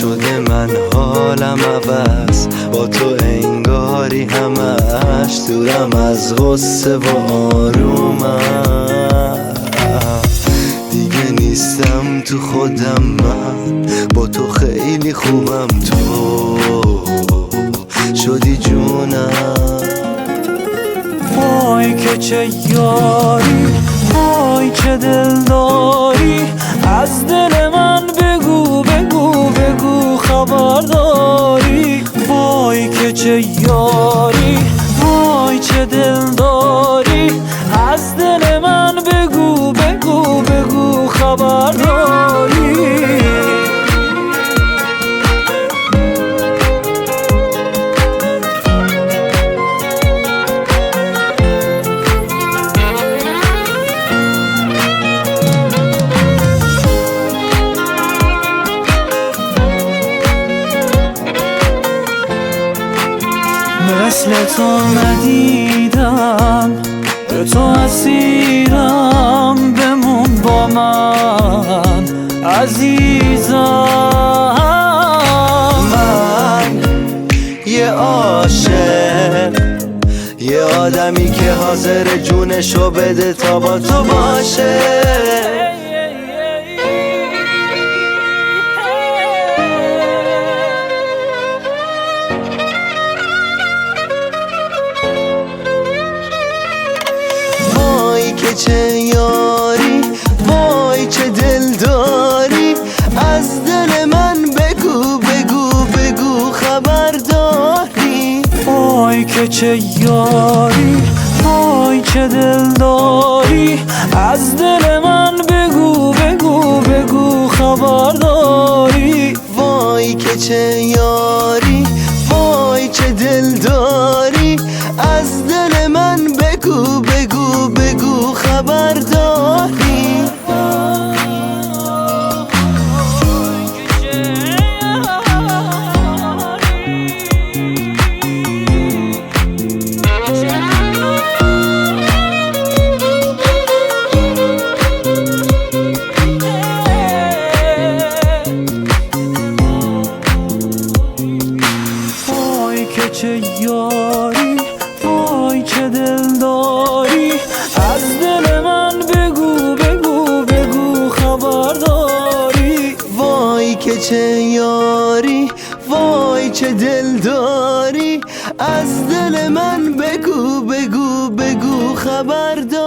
شده من حالم عوض، با تو انگاری همش دورم از غصه و آرومم. دیگه نیستم تو خودم، من با تو خیلی خوبم، تو شدی جونم. وای که چه یاری، وای چه دلداری، از دل من بگو بگو بگو خبر داری. وای که چه یاری، وای چه دلداری، از دل من بگو بگو بگو خبر داری. مثل تو ندیدم، به تو اسیرم، بمون با من عزیزم. من یه عاشق، یه آدمی که حاضر جونشو بده تا با تو باشه. که چه یاری، وای چه دلداری، از دل من بگو بگو بگو خبر داری. وای که چه یاری، وای چه دلداری، از دل من بگو بگو بگو خبر داری. وای که چه یاری، وای چه دلداری، از دل من بگو بگو بگو خبر داری. وای که چه یاری، وای چه دلداری، از دل من بگو بگو بگو خبر داری. وای که چه یاری، وای چه دلداری، از دل من بگو بگو بگو خبر داری.